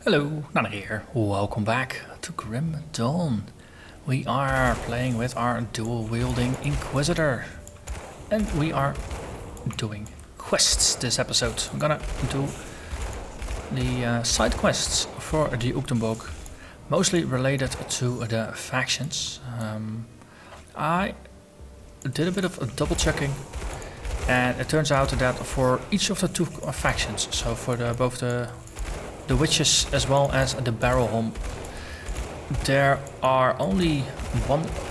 Hello, Narnach here. Welcome back to Grim Dawn. We are playing with our dual wielding Inquisitor. And we are doing quests this episode. I'm gonna do the side quests for the Ugdenbog, mostly related to the factions. I did a bit of double checking, and it turns out that for each of the two factions, so for both the witches as well as the Barrowholm,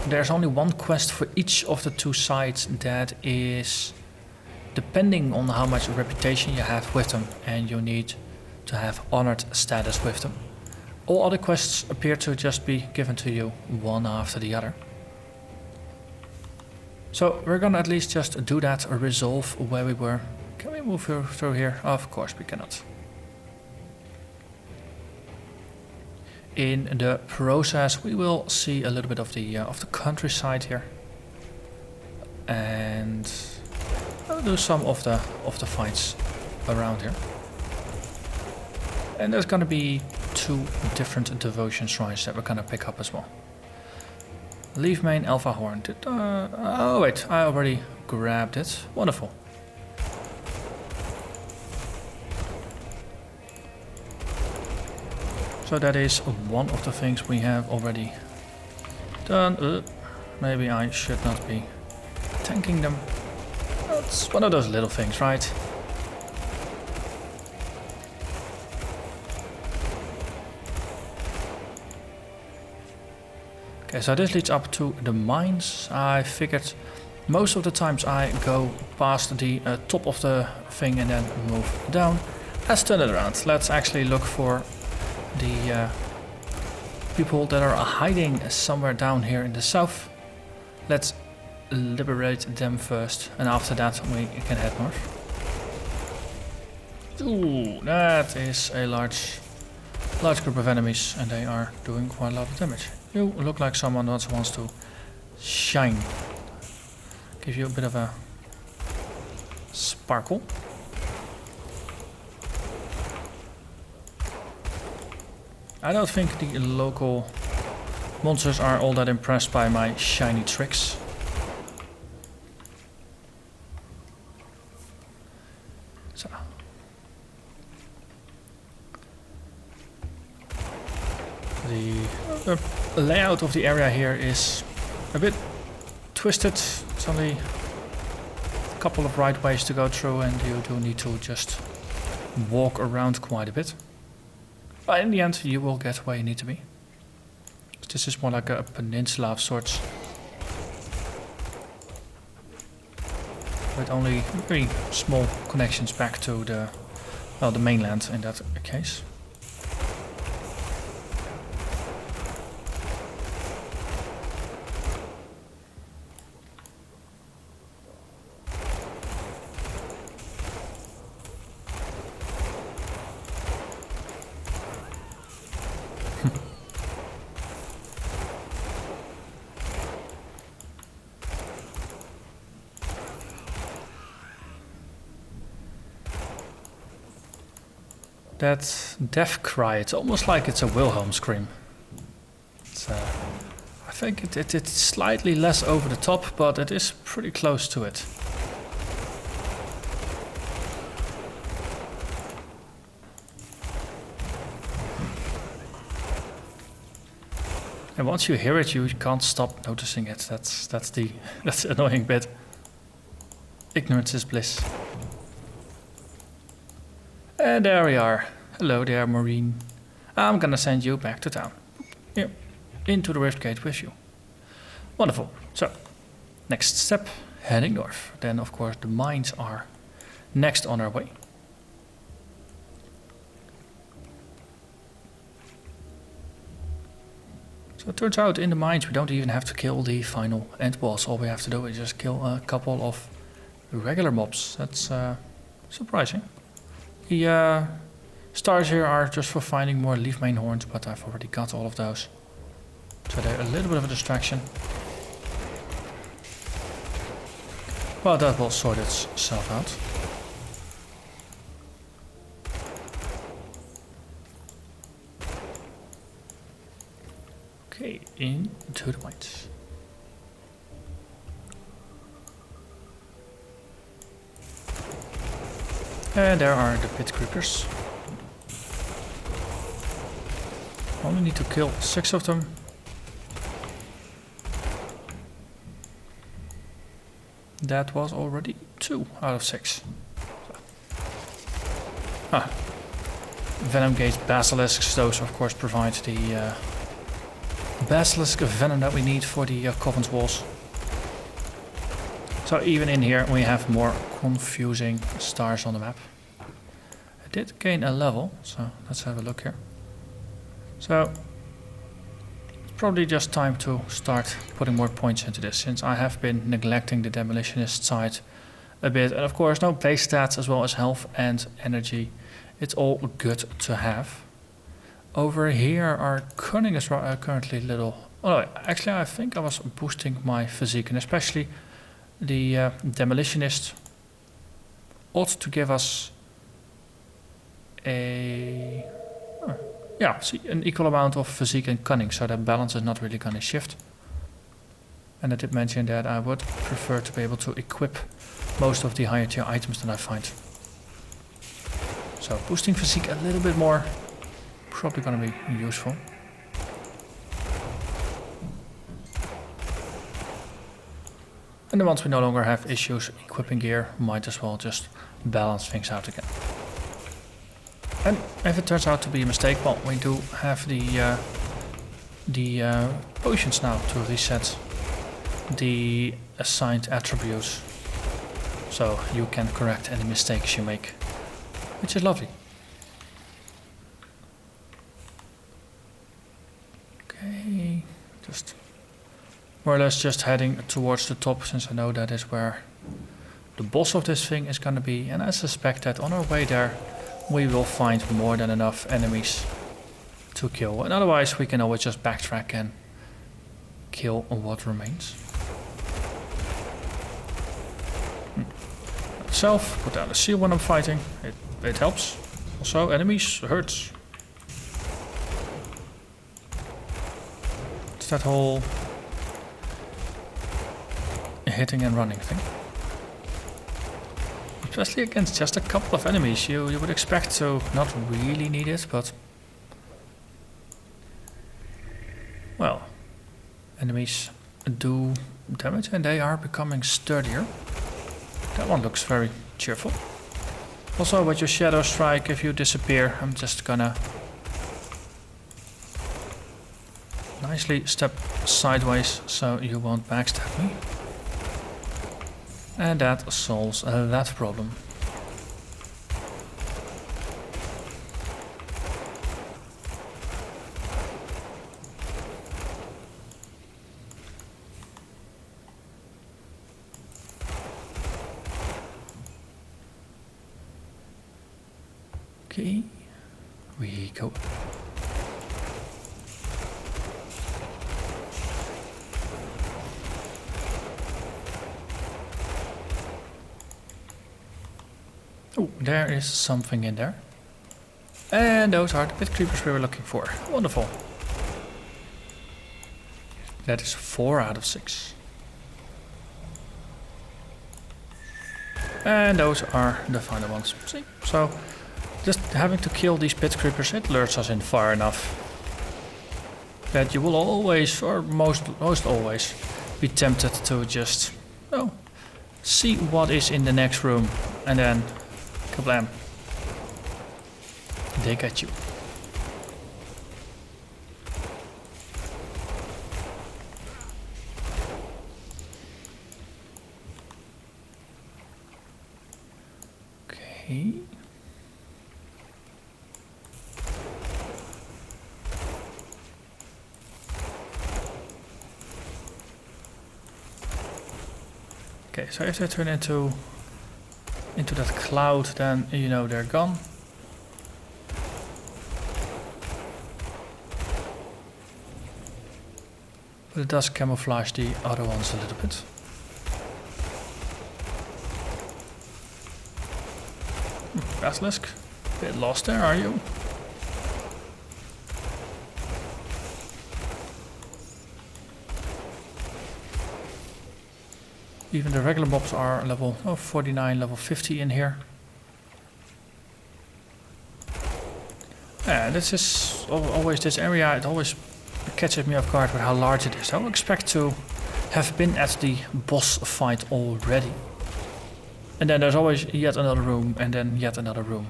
there's only one quest for each of the two sides that is depending on how much reputation you have with them, and you need to have honored status with them. All other quests appear to just be given to you one after the other. So we're gonna at least just do that, or resolve where we were. Can we move through here? Of course we cannot. In the process, we will see a little bit of the countryside here, and I'll do some of the fights around here. And there's gonna be two different devotion shrines that we're gonna pick up as well. Leaf main Alpha Horn. Oh wait, I already grabbed it. Wonderful. So that is one of the things we have already done. Maybe I should not be tanking them. It's one of those little things, right? Okay, so this leads up to the mines. I figured most of the times I go past the top of the thing and then move down. Let's turn it around. Let's actually look for the people that are hiding somewhere down here in the south. Let's liberate them first, and after that we can head north. Ooh, that is a large group of enemies, and they are doing quite a lot of damage. You look like someone that wants to shine. Give you a bit of a sparkle. I don't think the local monsters are all that impressed by my shiny tricks. So. The layout of the area here is a bit twisted. It's only a couple of right ways to go through, and you do need to just walk around quite a bit. But in the end, you will get where you need to be. This is more like a peninsula of sorts, with only very small connections back to the mainland in that case. That death cry, it's almost like it's a Wilhelm scream. I think it's slightly less over the top, but it is pretty close to it. And once you hear it, you can't stop noticing it. That's the annoying bit. Ignorance is bliss. And there we are. Hello there, Marine. I'm gonna send you back to town. Here, into the Rift Gate with you. Wonderful. So, next step, heading north. Then, of course, the mines are next on our way. So it turns out in the mines we don't even have to kill the final end boss. All we have to do is just kill a couple of regular mobs. That's surprising. The stars here are just for finding more leaf main horns, but I've already got all of those. So they're a little bit of a distraction. Well, that will sort itself out. Okay, into the mines. And there are the pit creepers. Only need to kill 6 of them. That was already 2 out of 6. Ah. Venom Gate Basilisks, those of course provide the Basilisk venom that we need for the Coven's walls. So even in here we have more confusing stars on the map. I did gain a level, so let's have a look here. So it's probably just time to start putting more points into this, since I have been neglecting the demolitionist side a bit. And of course no base stats as well as health and energy. It's all good to have. Over here our cunning is currently little... Oh no, actually I think I was boosting my physique, and especially the demolitionist ought to give us a... yeah, see, an equal amount of physique and cunning, so that balance is not really going to shift. And I did mention that I would prefer to be able to equip most of the higher tier items that I find. So boosting physique a little bit more, probably going to be useful. And then once we no longer have issues equipping gear, might as well just balance things out again. And if it turns out to be a mistake, well, we do have the potions now to reset the assigned attributes. So you can correct any mistakes you make, which is lovely. Okay, just more or less just heading towards the top, since I know that is where the boss of this thing is gonna be, and I suspect that on our way there we will find more than enough enemies to kill, and otherwise we can always just backtrack and kill what remains. Self, put down the seal when I'm fighting, it helps. Also enemies hurts. It's that whole hitting and running thing. Especially against just a couple of enemies, you would expect to not really need it, but... well, enemies do damage and they are becoming sturdier. That one looks very cheerful. Also with your shadow strike, if you disappear, I'm just gonna nicely step sideways so you won't backstab me. And that solves that problem. Okay, we go. Oh, there is something in there. And those are the pit creepers we were looking for. Wonderful. That is 4 out of 6. And those are the final ones. See? So, just having to kill these pit creepers, it lures us in far enough that you will always, or most always, be tempted to just, oh, see what is in the next room, and then kablam, they get you. Okay. Okay, so if they turn into that cloud, then you know they're gone. But it does camouflage the other ones a little bit. Basilisk, a bit lost there, are you? Even the regular mobs are level 49, level 50 in here. Yeah, this is always this area. It always catches me off guard with how large it is. I would expect to have been at the boss fight already. And then there's always yet another room, and then yet another room.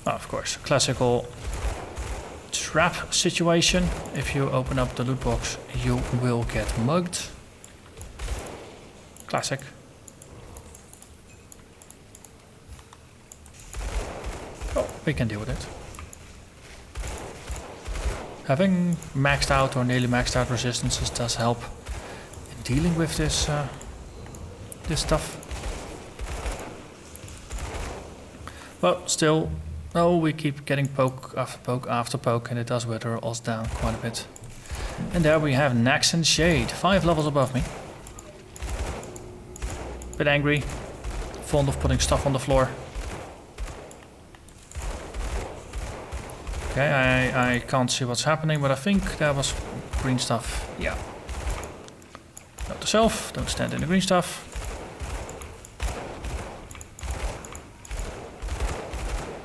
Oh, of course, classical trap situation. If you open up the loot box, you will get mugged. Classic. Oh, we can deal with it. Having maxed out or nearly maxed out resistances does help in dealing with this this stuff. Well, still, we keep getting poke after poke after poke, and it does wither us down quite a bit. And there we have Nax and Shade, 5 levels above me. Bit angry, fond of putting stuff on the floor. Okay, I can't see what's happening, but I think there was green stuff. Yeah. Note to self, don't stand in the green stuff.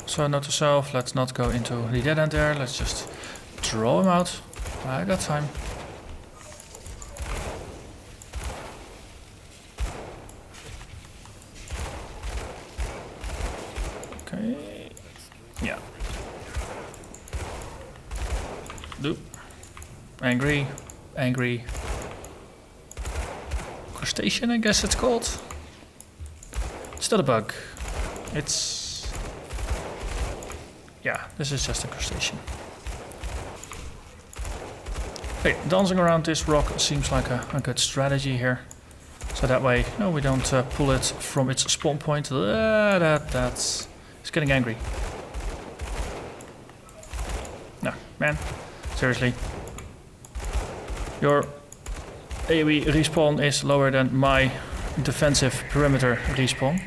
So note to self, let's not go into the dead end there, let's just draw him out. I got time. Okay, yeah. Do. Angry, angry. Crustacean, I guess it's called. It's not a bug. It's... yeah, this is just a crustacean. Okay, dancing around this rock seems like a good strategy here. So that way, no, we don't pull it from its spawn point. That's... it's getting angry. No, man. Seriously. Your AoE respawn is lower than my defensive perimeter respawn.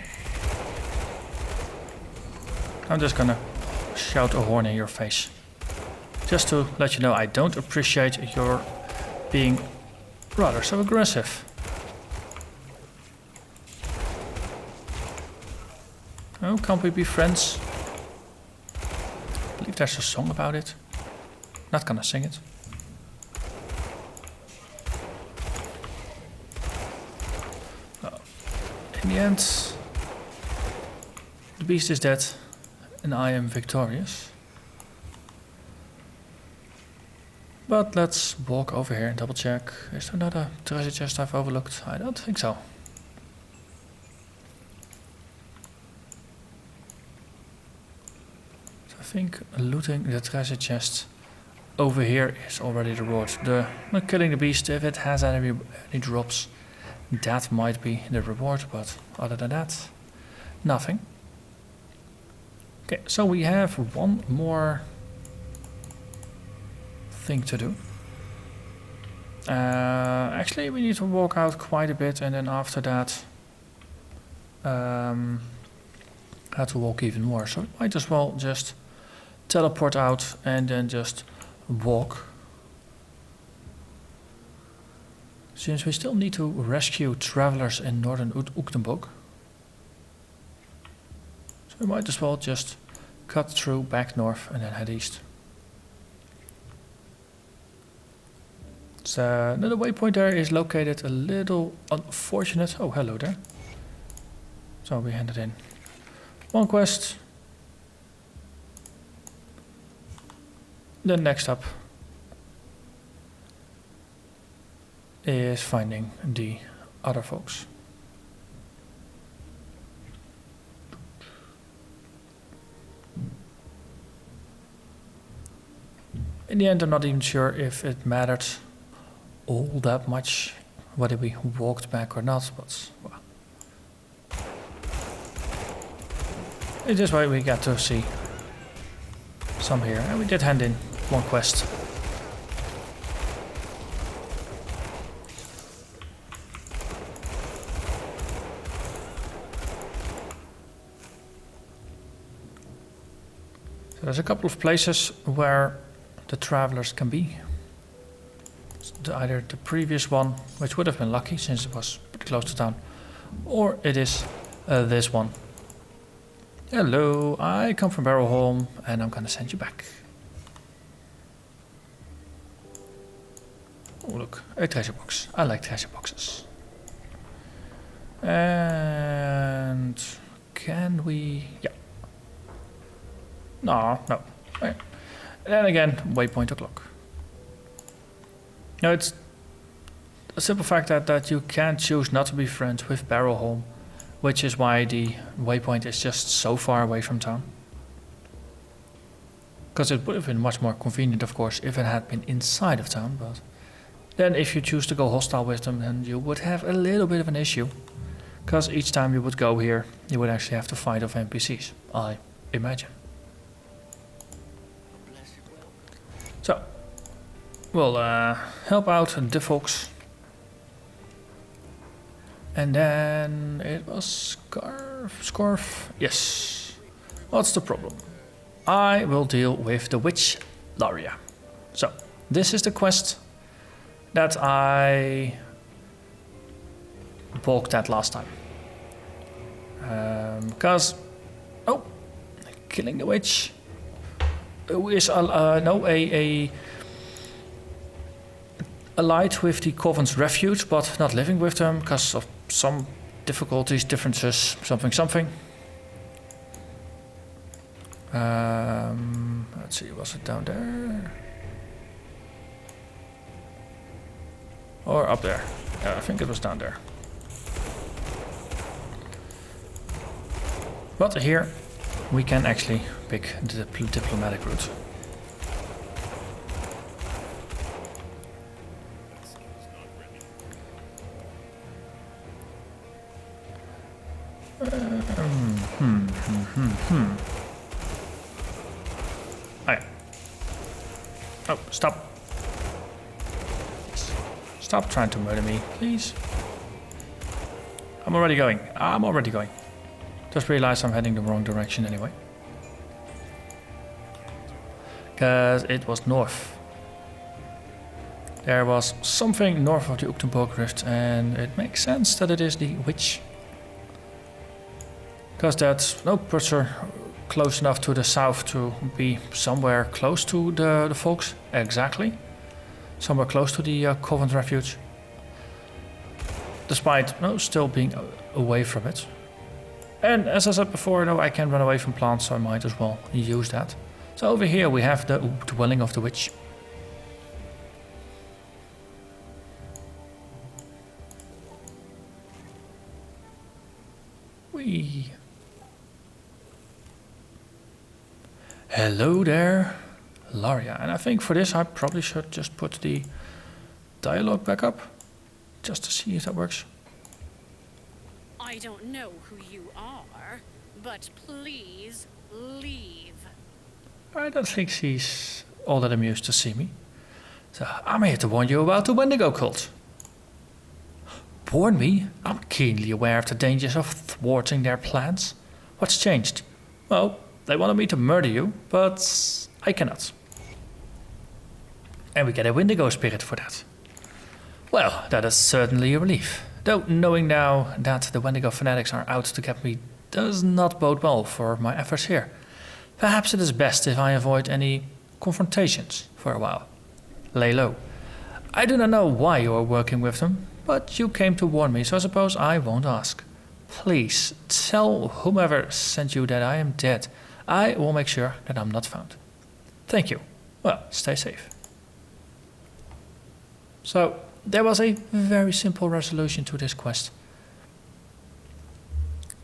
I'm just gonna shout a horn in your face. Just to let you know I don't appreciate your being rather so aggressive. Oh, can't we be friends? I believe there's a song about it. Not gonna sing it. In the end, the beast is dead and I am victorious. But let's walk over here and double check. Is there another treasure chest I've overlooked? I don't think so. So I think looting the treasure chest over here is already the reward. Killing the beast, if it has any drops, that might be the reward, but other than that, nothing. Okay, so we have one more thing to do. Actually, we need to walk out quite a bit, and then after that, have to walk even more. So we might as well just teleport out and then just walk. Since we still need to rescue travelers in northern Ugdenbog. So we might as well just cut through back north and then head east. So another waypoint there is located a little unfortunate. Oh, hello there. So we handed in one quest. Then next up is finding the other folks. In the end, I'm not even sure if it mattered all that much whether we walked back or not, but well, it's this way we get to see some here, and we did hand in one quest. So there's a couple of places where the travelers can be. either the previous one, which would have been lucky since it was pretty close to town, or it is this one. Hello, I come from Barrowholm and I'm gonna send you back. Oh look, a treasure box. I like treasure boxes. And can we... yeah. No. Okay. And then again, waypoint o'clock. Now it's a simple fact that you can choose not to be friends with Barrowholm, which is why the waypoint is just so far away from town. Because it would have been much more convenient, of course, if it had been inside of town, but then if you choose to go hostile with them, then you would have a little bit of an issue. Because each time you would go here, you would actually have to fight off NPCs, I imagine. So, we'll help out the folks. And then it was Scarf. Yes. What's the problem? I will deal with the witch Laria. So, this is the quest that I balked at last time. Because, killing the witch is allied with the Coven's refuge, but not living with them because of some difficulties, differences, something. Let's see, was it down there? Or up there? Yeah, I think it was down there. But here we can actually pick the diplomatic route. Hey. Oh, stop. Stop trying to murder me, please. I'm already going. Just realized I'm heading the wrong direction anyway. Because it was north. There was something north of the Ugdenbog rift, and it makes sense that it is the witch. Because that puts her close enough to the south to be somewhere close to the folks. Exactly. Somewhere close to the Covenant refuge. Despite still being away from it. And as I said before, I can run away from plants, so I might as well use that. So over here we have the dwelling of the witch. Whee! Hello there, Laria. And I think for this I probably should just put the dialogue back up, just to see if that works. I don't know who you are, but please leave. I don't think she's all that amused to see me. So I'm here to warn you about the Wendigo cult. Warn me? I'm keenly aware of the dangers of thwarting their plans. What's changed? Well, they wanted me to murder you, but I cannot. And we get a Wendigo spirit for that. Well, that is certainly a relief. Though knowing now that the Wendigo fanatics are out to get me does not bode well for my efforts here. Perhaps it is best if I avoid any confrontations for a while. Lay low. I do not know why you are working with them, but you came to warn me, so I suppose I won't ask. Please, tell whomever sent you that I am dead. I will make sure that I'm not found. Thank you. Well, stay safe. So, there was a very simple resolution to this quest.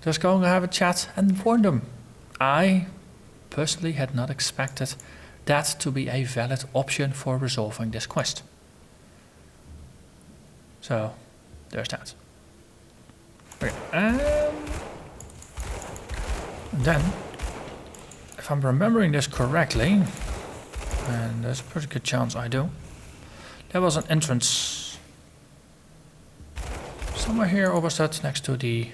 Just going to have a chat and warn them. I personally had not expected that to be a valid option for resolving this quest. So, there's that. Okay, then, if I'm remembering this correctly, and there's a pretty good chance I do, there was an entrance somewhere here, or was that next to the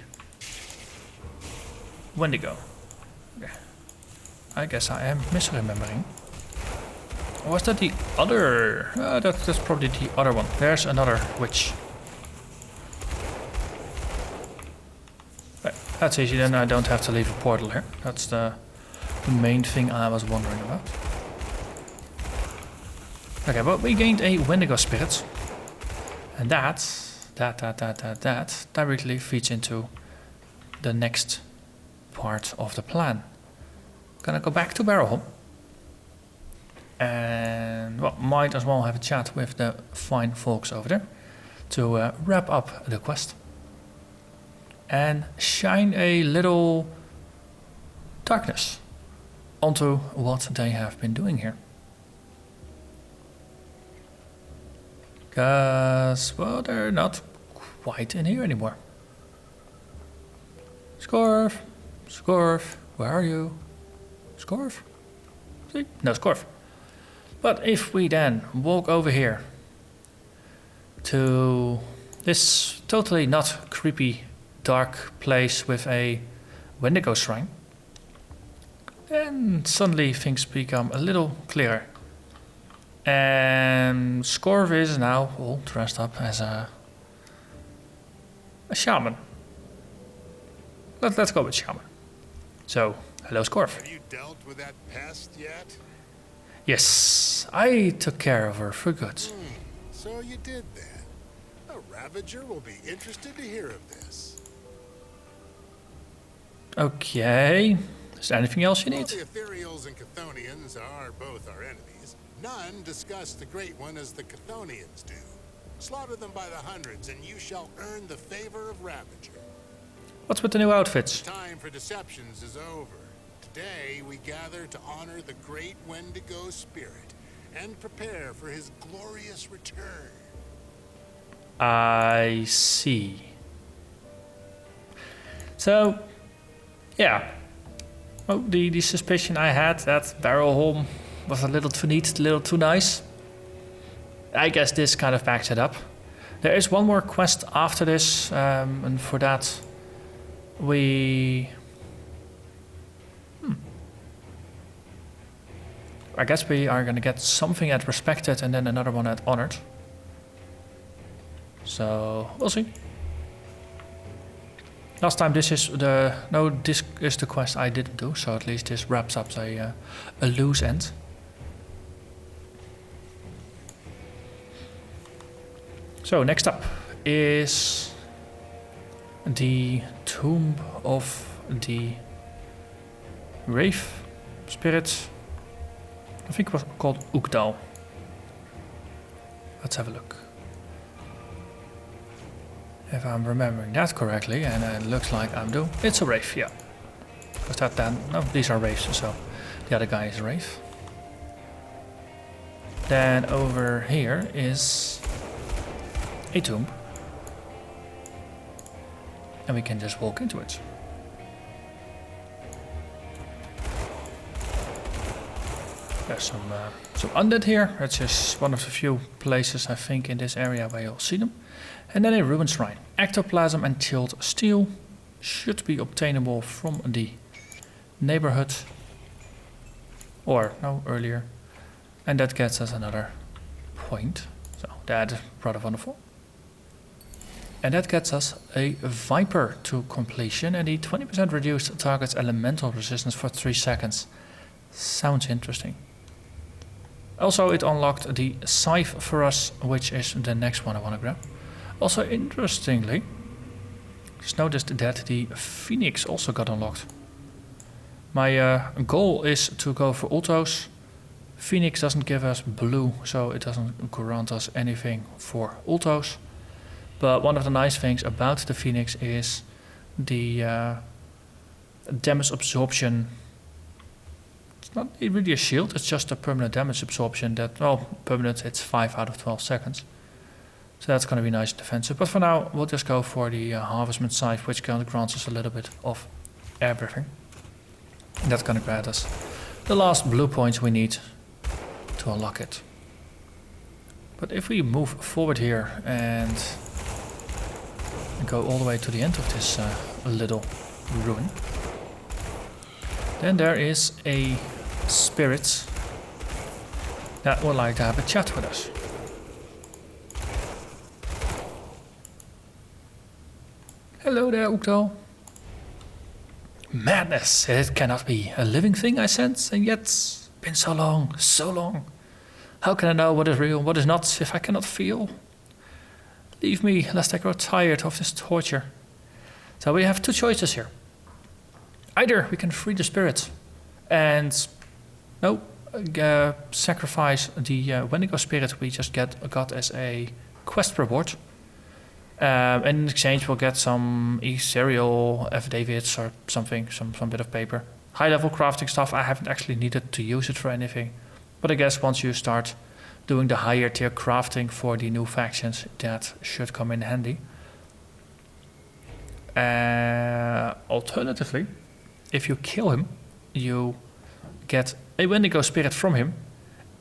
Wendigo? Okay. I guess I am misremembering. Or was that the other? That's probably the other one. There's another witch. Right, that's easy, then I don't have to leave a portal here. That's the main thing I was wondering about. Okay, but we gained a Wendigo spirit. And that directly feeds into the next part of the plan. Gonna go back to Barrowholm. And well, might as well have a chat with the fine folks over there to wrap up the quest. And shine a little darkness onto what they have been doing here. Because, well, they're not quite in here anymore. Scorf, Scorf, where are you? Scorf? See? No, Scorf. But if we then walk over here to this totally not creepy dark place with a Wendigo shrine, then suddenly things become a little clearer. And Scorf is now all dressed up as a shaman. Let's go with shaman. So, hello Scorf. Have you dealt with that pest yet? Yes, I took care of her for good. So you did that. A Ravager will be interested to hear of this. Okay. Is there anything else you While need? the Ethereals and Chthonians are both our enemies, none discuss the Great One as the Chthonians do. Slaughter them by the hundreds, and you shall earn the favor of Ravager. What's with the new outfits? Time for deceptions is over. Today we gather to honor the great Wendigo spirit and prepare for his glorious return. I see. So, yeah. Oh, the suspicion I had that Barrowholm was a little too neat, a little too nice. I guess this kind of backs it up. There is one more quest after this, and for that we... I guess we are gonna get something at Respected and then another one at Honored. So, we'll see. Last time this is the... No, this is the quest I didn't do, so at least this wraps up a loose end. So, next up is the Tomb of the Wraith Spirit. I think it was called Ugdenbog. Let's have a look. If I'm remembering that correctly, and it looks like I'm doing, it's a wraith, yeah. Was that then? No, these are wraiths, so the other guy is a wraith. Then over here is a tomb. And we can just walk into it. There's some undead here. It's just one of the few places I think in this area where you'll see them. And then a ruined shrine. Ectoplasm and chilled steel should be obtainable from the neighborhood. Or, no, earlier. And that gets us another point. So, that is rather wonderful. And that gets us a Viper to completion. And the 20% reduced target's elemental resistance for 3 seconds. Sounds interesting. Also, it unlocked the Scythe for us, which is the next one I want to grab. Also, interestingly, just noticed that the Phoenix also got unlocked. My goal is to go for Ultos. Phoenix doesn't give us blue, so it doesn't grant us anything for Ultos. But one of the nice things about the Phoenix is the damage absorption. It's not really a shield, it's just a permanent damage absorption that, well, permanent, it's 5 out of 12 seconds. So that's going to be nice and defensive. But for now, we'll just go for the Harvestman Scythe, which grants us a little bit of everything. And that's going to grant us the last blue points we need to unlock it. But if we move forward here and go all the way to the end of this little ruin, then there is a spirit that would like to have a chat with us. Hello there, Ukto. Madness, it cannot be. A living thing I sense, and yet it's been so long, so long. How can I know what is real, what is not, if I cannot feel? Leave me, lest I grow tired of this torture. So we have two choices here. Either we can free the spirit and sacrifice the Wendigo spirit we just got as a quest reward. And in exchange we'll get some ethereal affidavits or something, some bit of paper. High level crafting stuff, I haven't actually needed to use it for anything. But I guess once you start doing the higher tier crafting for the new factions, that should come in handy. Alternatively, if you kill him, you get a Wendigo spirit from him,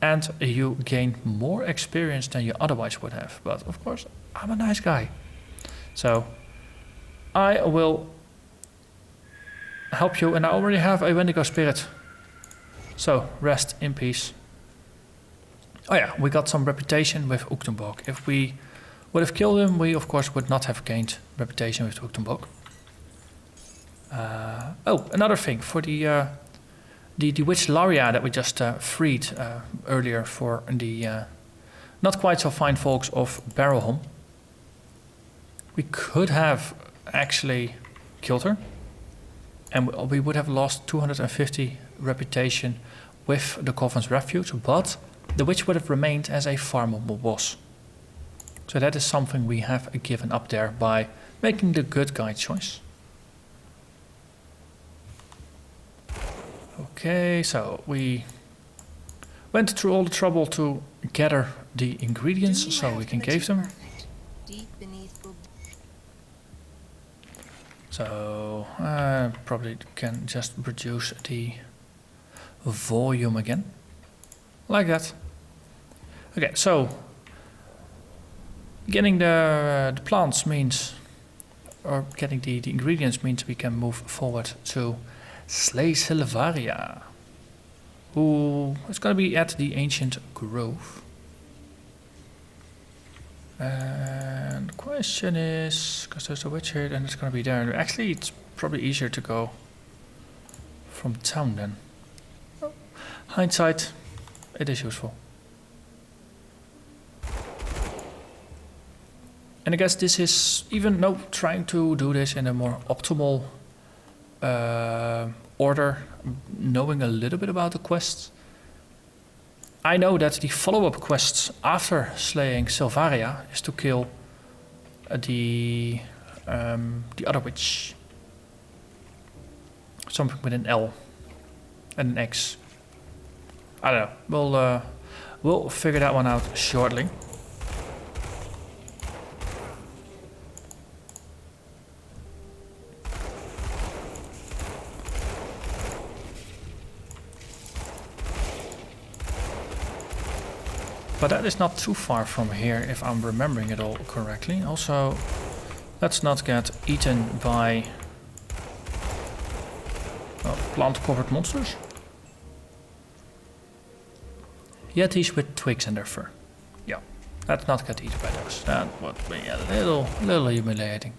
and you gain more experience than you otherwise would have. But of course, I'm a nice guy. So I will help you, and I already have a Wendigo spirit. So rest in peace. Oh yeah, we got some reputation with Ugdenbog. If we would have killed him, we of course would not have gained reputation with Ugdenbog. Another thing for the witch Laria that we just freed earlier for the not quite so fine folks of Barrowholm. We could have actually killed her, and we would have lost 250 reputation with the Coven's Refuge, but the witch would have remained as a farmable boss. So that is something we have given up there by making the good guy choice. Okay, so we went through all the trouble to gather the ingredients so we can cave them. So I probably can just reduce the volume again, like that. Okay, so getting the plants means, or getting the ingredients means we can move forward to slay Silvaria, who is going to be at the ancient grove. And the question is, because there's a witch here, then it's going to be there. Actually, it's probably easier to go from town then. Oh, hindsight, it is useful. And I guess this is, even though trying to do this in a more optimal order, knowing a little bit about the quests, I know that the follow-up quests after slaying Silvaria is to kill the other witch. Something with an L and an X. I don't know. We'll figure that one out shortly. But that is not too far from here, if I'm remembering it all correctly. Also, let's not get eaten by plant-covered monsters. Yetis with twigs in their fur. Yeah, let's not get eaten by those. That would be a little humiliating.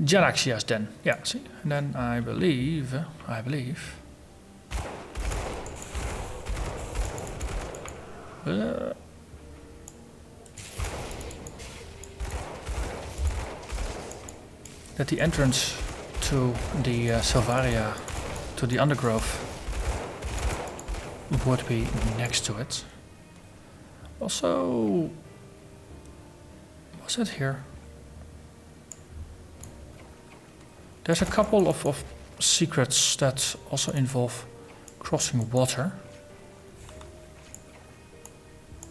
Jaraxias then. Yeah, see, and then I believe that the entrance to the Silvaria, to the undergrowth, would be next to it. Also, was it here? There's a couple of secrets that also involve crossing water.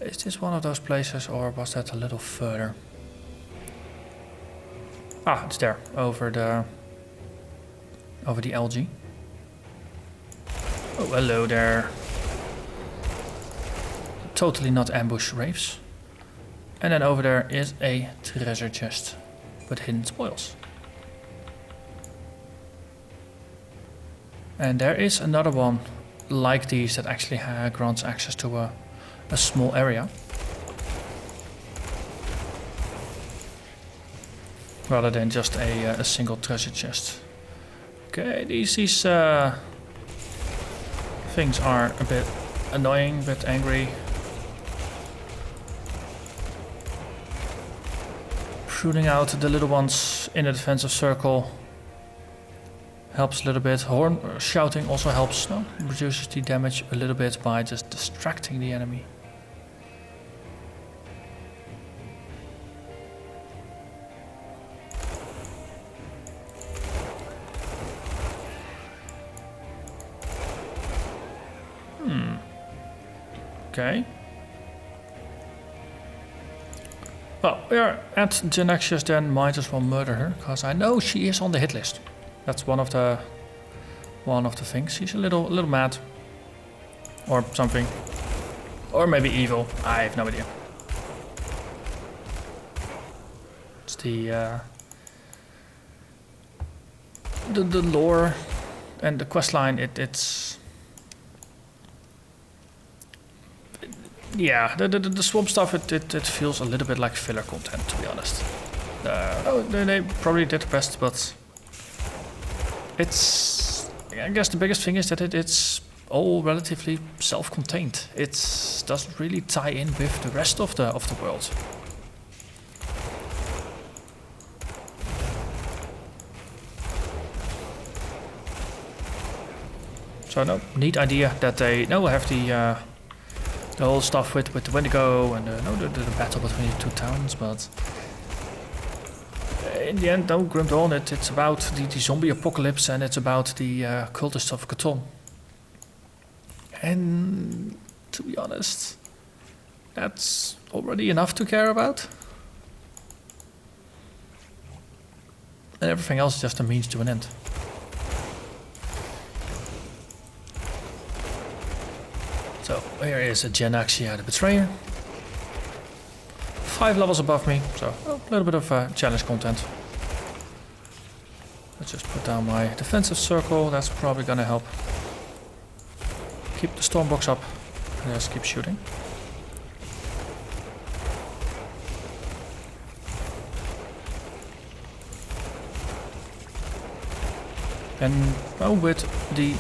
Is this one of those places, or was that a little further? Ah, it's there, over the algae. Oh, hello there. Totally not ambush wraiths. And then over there is a treasure chest with hidden spoils. And there is another one like these that actually grants access to a small area. Rather than just a single treasure chest. Okay, these things are a bit annoying, a bit angry. Shooting out the little ones in a defensive circle helps a little bit. Horn shouting also helps, no? Reduces the damage a little bit by just distracting the enemy. Okay. Well, we are at Genexius, then might as well murder her, because I know she is on the hit list. That's one of the things. She's a little mad. Or something. Or maybe evil. I have no idea. It's the lore and the questline, it's yeah, the swamp stuff, it feels a little bit like filler content, to be honest. They probably did the best, but it's, I guess the biggest thing is that it's all relatively self-contained. It doesn't really tie in with the rest of the world. So no, neat idea that they now have the whole stuff with the Wendigo and the battle between the two towns, but in the end, no, Grim Dawn, it's about the zombie apocalypse, and it's about the cultists of Cthulhu. And to be honest, that's already enough to care about. And everything else is just a means to an end. So here is a Genaxia the Betrayer. 5 levels above me, so a little bit of challenge content. Let's just put down my defensive circle, that's probably gonna help. Keep the stormbox up and just keep shooting. And with the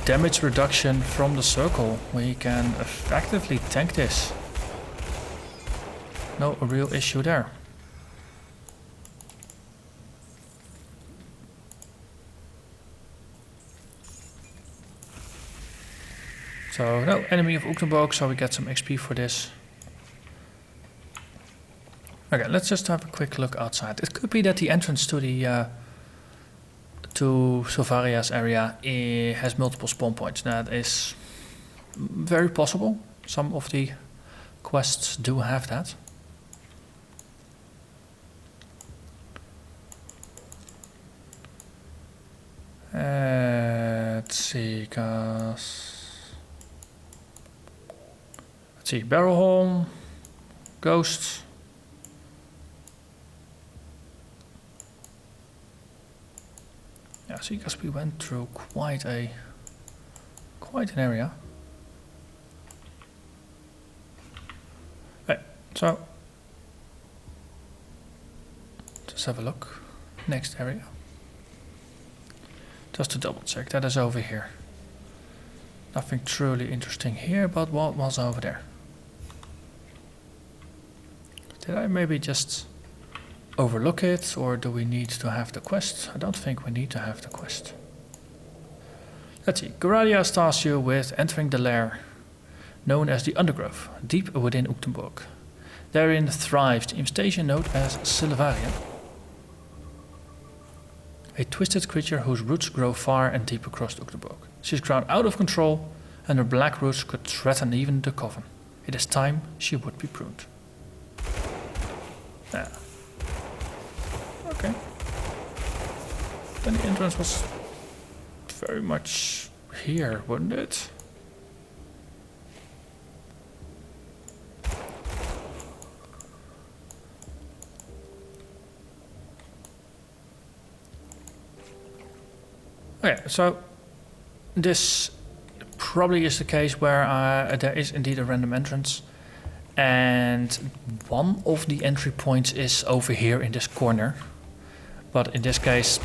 damage reduction from the circle, we can effectively tank this. No real issue there. So no enemy of Ugdenbog, so we get some XP for this. Okay, let's just have a quick look outside. It could be that the entrance to the to Silvaria's area has multiple spawn points. That is very possible. Some of the quests do have that. Let's see, let's see, Barrowholm, Ghosts. Yeah, see, because we went through quite an area. Right, so just have a look. Next area. Just to double check, that is over here. Nothing truly interesting here, but what was over there? Did I maybe just overlook it, or do we need to have the quest? I don't think we need to have the quest. Let's see, Goradia tasks you with entering the lair known as the Undergrowth, deep within Ugdenbog. Therein thrives the infestation known as Silvaria, a twisted creature whose roots grow far and deep across Ugdenbog. She is grown out of control, and her black roots could threaten even the coven. It is time she would be pruned. Ah. Okay. Then the entrance was very much here, wasn't it? Okay, so this probably is the case where there is indeed a random entrance. And one of the entry points is over here in this corner. But in this case,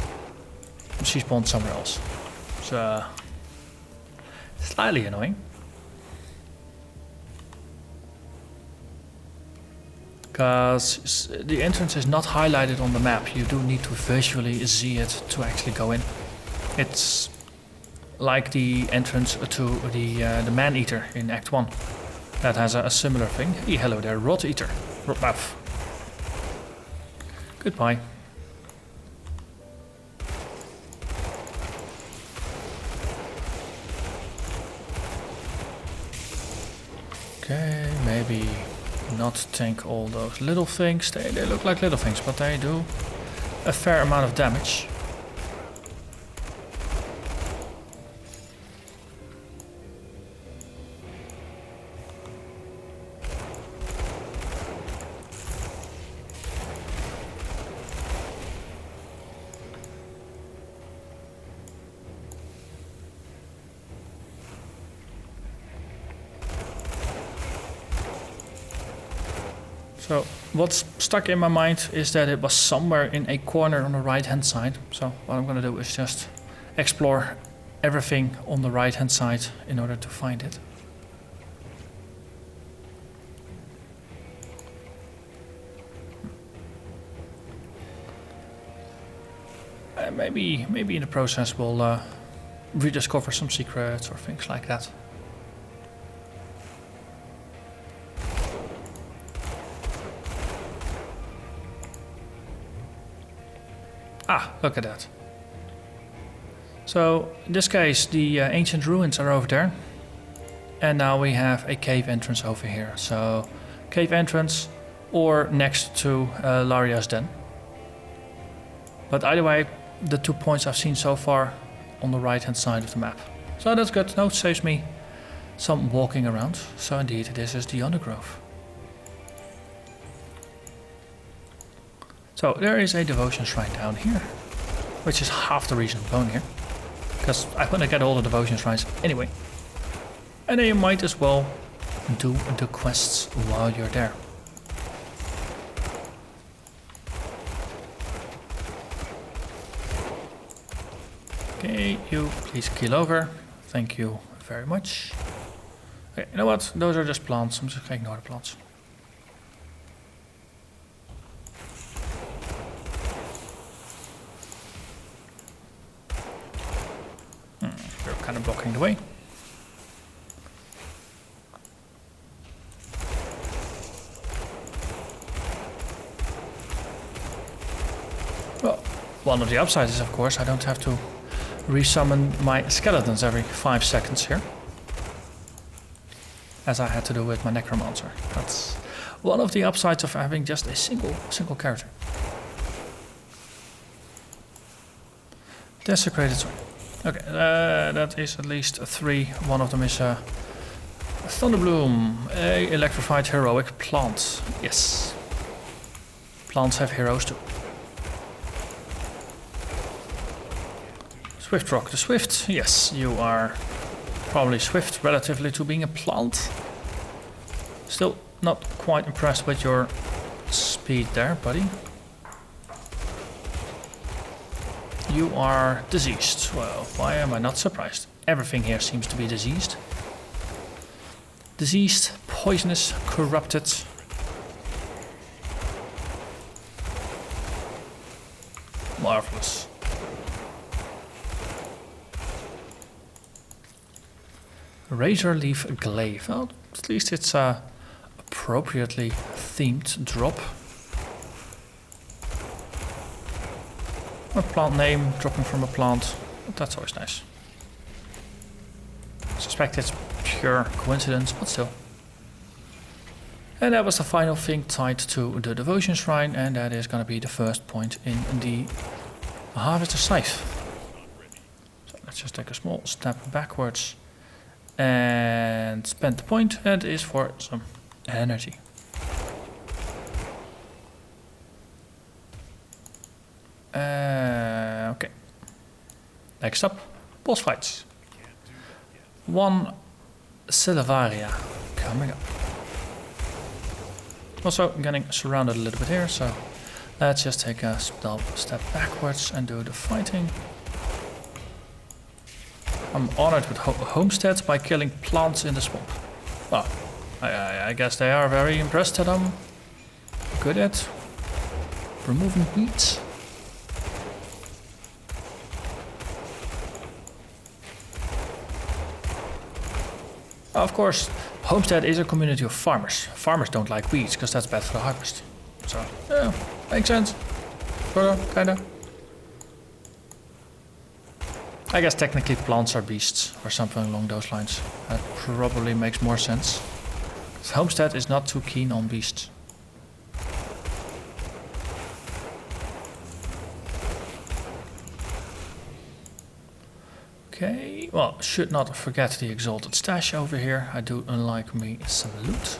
she spawned somewhere else. So, slightly annoying. Because the entrance is not highlighted on the map. You do need to visually see it to actually go in. It's like the entrance to the man-eater in Act 1. That has a similar thing. Hey, hello there, rot-eater. Rot-mouth. Goodbye. Okay, maybe not tank all those little things. They look like little things, but they do a fair amount of damage. So what's stuck in my mind is that it was somewhere in a corner on the right hand side. So what I'm gonna do is just explore everything on the right hand side in order to find it. Maybe in the process we'll rediscover some secrets or things like that. Ah, look at that. So, in this case, the ancient ruins are over there. And now we have a cave entrance over here. So, cave entrance or next to Laria's den. But either way, the 2 points I've seen so far on the right hand side of the map. So that's good. Now it saves me some walking around. So indeed, this is the undergrowth. So there is a devotion shrine down here, which is half the reason I'm going here, because I want to get all the devotion shrines anyway. And then you might as well do the quests while you're there. Okay, you please keel over. Thank you very much. Okay, you know what? Those are just plants. I'm just going to ignore the plants. They're kind of blocking the way. Well, one of the upsides is, of course, I don't have to resummon my skeletons every 5 seconds here, as I had to do with my Necromancer. That's one of the upsides of having just a single character. Desecrated sword. Okay, that is at least 3. One of them is a Thunderbloom, a electrified heroic plant. Yes, plants have heroes too. Swift Rock the Swift. Yes, you are probably swift relatively to being a plant. Still not quite impressed with your speed there, buddy. You are diseased. Well, why am I not surprised? Everything here seems to be diseased. Diseased, poisonous, corrupted. Marvelous. Razor Leaf Glaive. Well, at least it's a appropriately themed drop. A plant name dropping from a plant. That's always nice. I suspect it's pure coincidence, but still. And that was the final thing tied to the devotion shrine, and that is going to be the first point in the Harvester Scythe. So let's just take a small step backwards and spend the point, and is for some energy. Okay. Next up, boss fights. one Silvaria coming up. Also getting surrounded a little bit here, so let's just take a step backwards and do the fighting. I'm honored with homesteads by killing plants in the swamp. Well, I guess they are very impressed that I'm good at removing weeds. Of course, Homestead is a community of farmers. Farmers don't like weeds, because that's bad for the harvest. So, yeah, makes sense. Kinda. I guess technically plants are beasts, or something along those lines. That probably makes more sense. Homestead is not too keen on beasts. Okay, well, should not forget the exalted stash over here. I do like me some loot.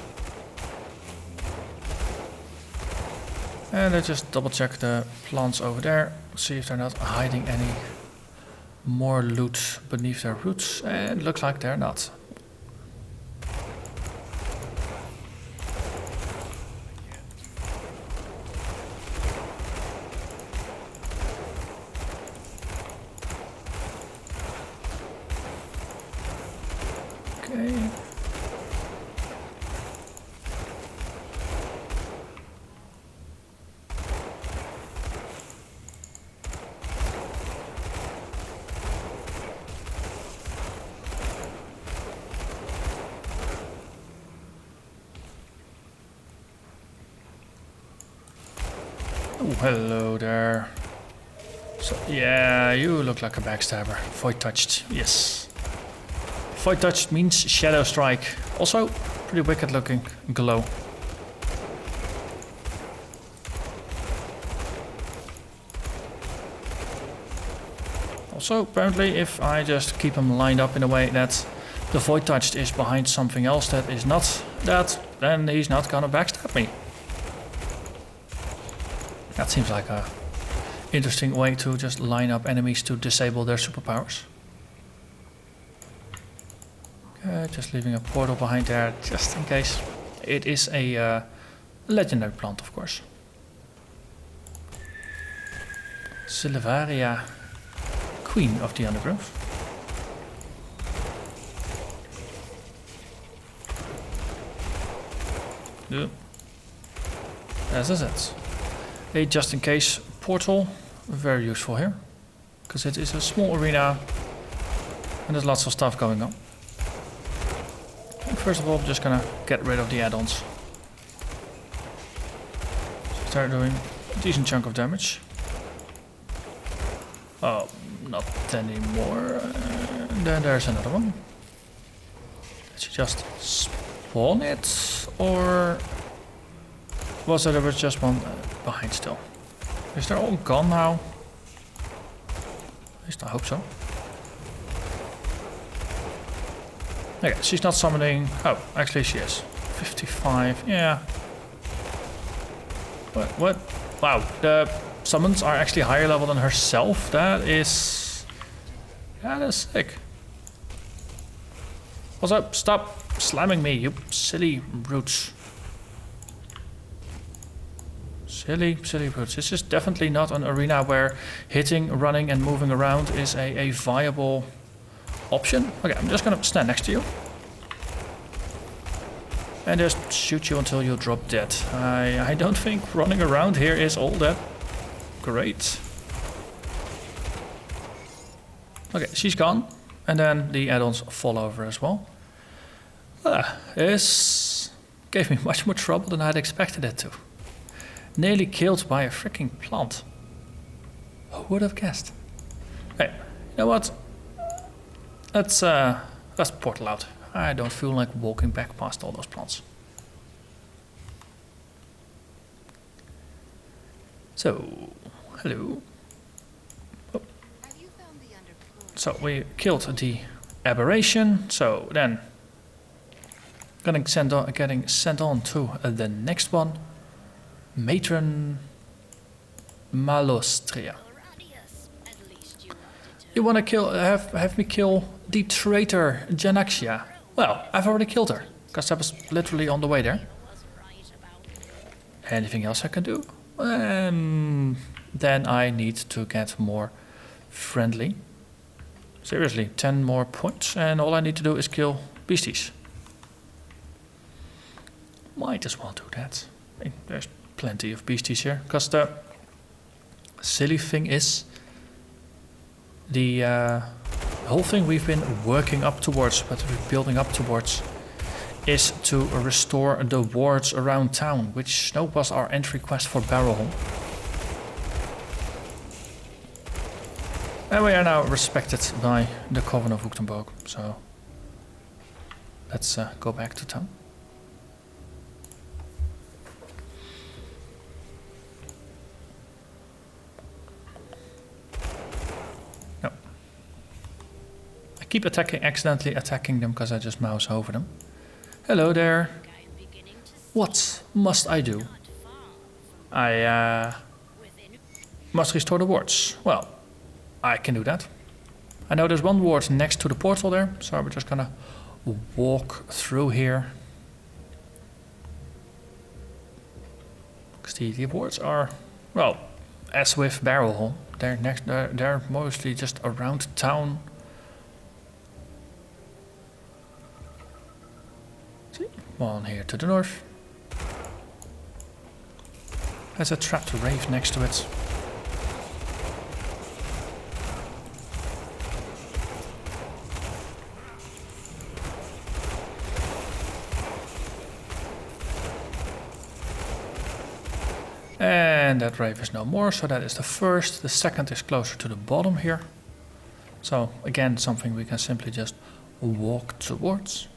And I just double check the plants over there, see if they're not hiding any more loot beneath their roots, and it looks like they're not. Okay. Oh, hello there. So, yeah, you look like a backstabber. Void touched, yes. Void touched means shadow strike. Also, pretty wicked looking glow. Also, apparently, if I just keep them lined up in a way that the void touched is behind something else that is not that, then he's not gonna backstab me. That seems like a interesting way to just line up enemies to disable their superpowers. Okay, just leaving a portal behind there just in case. It is a legendary plant, of course. Silvaria, Queen of the Undergrowth. Yeah. As is it. A just in case portal, very useful here, because it is a small arena and there's lots of stuff going on. And first of all, I'm just gonna get rid of the add-ons. Start doing a decent chunk of damage. Oh, not anymore. And then there's another one. Did you just spawn it, or was there was just one behind still? Is they all gone now? At least I hope so. Okay, she's not summoning. Oh, actually she is. 55, yeah. What? Wow, the summons are actually higher level than herself. That is sick. What's up? Stop slamming me, you silly brutes. Silly brutes. This is definitely not an arena where hitting, running and moving around is a viable option. Okay, I'm just gonna stand next to you. And just shoot you until you drop dead. I don't think running around here is all that great. Okay, she's gone. And then the add-ons fall over as well. This gave me much more trouble than I'd expected it to. Nearly killed by a freaking plant. Who would have guessed? Hey, you know what? Let's portal out. I don't feel like walking back past all those plants. So, hello. Oh. So we killed the aberration. So then, getting sent on to the next one. Matron Malostria. You want to have me kill the traitor Janaxia. Well, I've already killed her, because I was literally on the way there. Anything else I can do? Then I need to get more friendly. Seriously, 10 more points, and all I need to do is kill beasties. Might as well do that. I mean, there's plenty of beasties here, because the silly thing is, the whole thing we've been working up towards, what we're building up towards, is to restore the wards around town, which was our entry quest for Barrowholm. And we are now respected by the Coven of Ugdenbog, so let's go back to town. No. I keep accidentally attacking them because I just mouse over them. Hello there. What must I do? I must restore the wards. Well, I can do that. I know there's one ward next to the portal there, so we're just gonna walk through here. Because the wards are, well, as with Barrowholm, they're mostly just around town. See, one here to the north. There's a trapped rave next to it. And that rave is no more, so that is the first. The second is closer to the bottom here. So again, something we can simply just walk towards.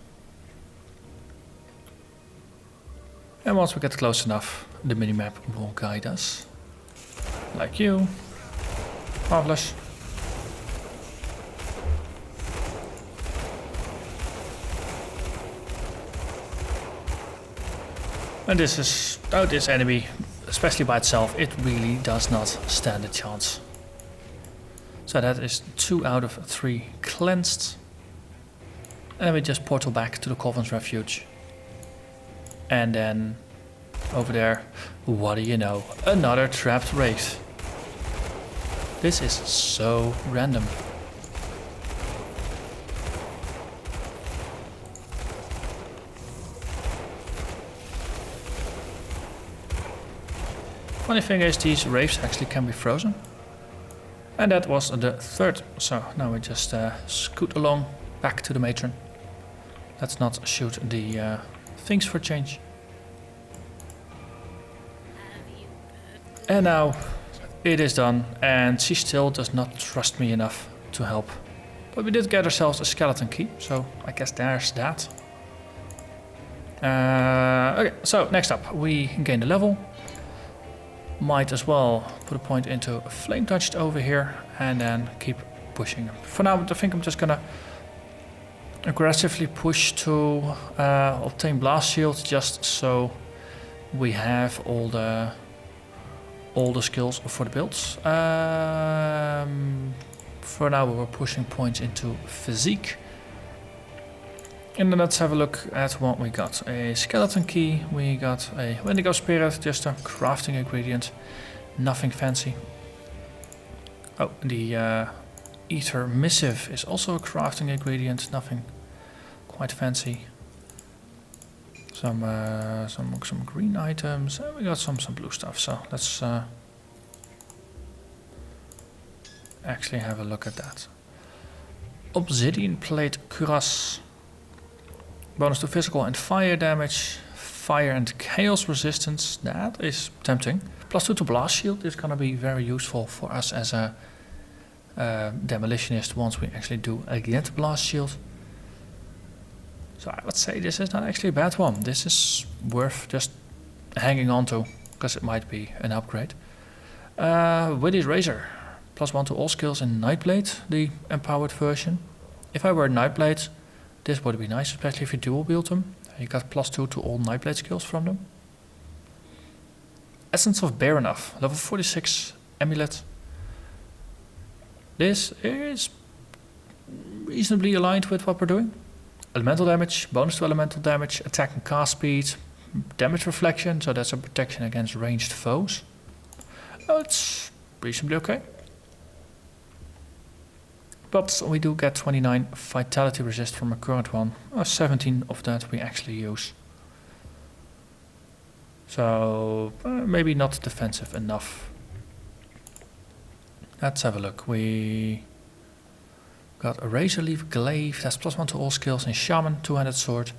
And once we get close enough, the minimap will guide us. Like you. Marvelous. And this is, this enemy, especially by itself, it really does not stand a chance. So that is 2 out of 3 cleansed. And then we just portal back to the Coven's Refuge. And then over there, what do you know? Another trapped wraith. This is so random. Funny thing is, these wraiths actually can be frozen. And that was the third. So now we just scoot along back to the matron. Let's not shoot the things for change. And now it is done, and she still does not trust me enough to help. But we did get ourselves a skeleton key, so I guess there's that. Okay, so next up we gain a level. Might as well put a point into Flame Touched over here and then keep pushing. For now, I think I'm just gonna aggressively push to obtain Blast Shield, just so we have all the skills for the builds. For now, we're pushing points into Physique. And then let's have a look at what we got. A skeleton key, we got a Wendigo Spirit, just a crafting ingredient, nothing fancy. Oh, the Ether Missive is also a crafting ingredient, nothing quite fancy. Some green items, and we got some blue stuff, so let's actually have a look at that. Obsidian Plate Cuirass. Bonus to physical and fire damage, fire and chaos resistance, that is tempting. +2 to blast shield is gonna be very useful for us as a demolitionist once we actually do get blast shield. So I would say this is not actually a bad one. This is worth just hanging on to, because it might be an upgrade. Witty Razor, +1 to all skills in Nightblade, the empowered version. If I were Nightblade, this would be nice, especially if you dual wield them. You got +2 to all Nightblade skills from them. Essence of Barrowholm, level 46 amulet. This is reasonably aligned with what we're doing. Elemental damage, bonus to elemental damage, attack and cast speed, damage reflection, so that's a protection against ranged foes. Oh, it's reasonably okay. But we do get 29 vitality resist from a current one. 17 of that we actually use. So maybe not defensive enough. Let's have a look. We got a Razor Leaf Glaive, that's +1 to all skills in Shaman, two-handed sword,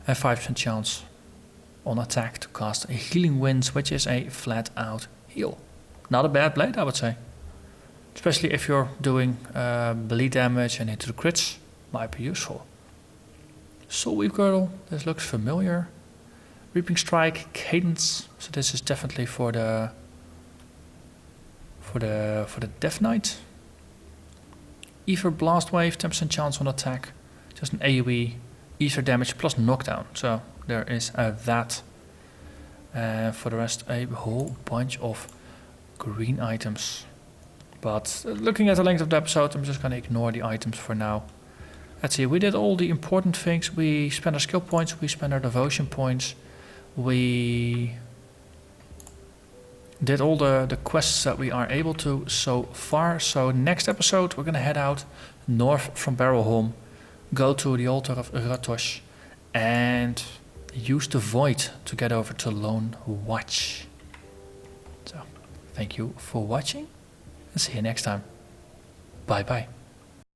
and 5% chance on attack to cast a Healing Winds, which is a flat-out heal. Not a bad blade, I would say. Especially if you're doing bleed damage and into the crits, might be useful. Soulweave Girdle, this looks familiar. Reaping Strike, Cadence, so this is definitely for the Death Knight. Ether Blast Wave, 10% chance on attack, just an AoE, ether damage plus knockdown, so there is that. For the rest, a whole bunch of green items. But looking at the length of the episode, I'm just going to ignore the items for now. Let's see, we did all the important things. We spent our skill points, we spent our devotion points, we did all the quests that we are able to so far. So next episode we're going to head out north from Barrowholm, go to the altar of Uratosh, and use the void to get over to Lone Watch. So thank you for watching and see you next time. Bye bye.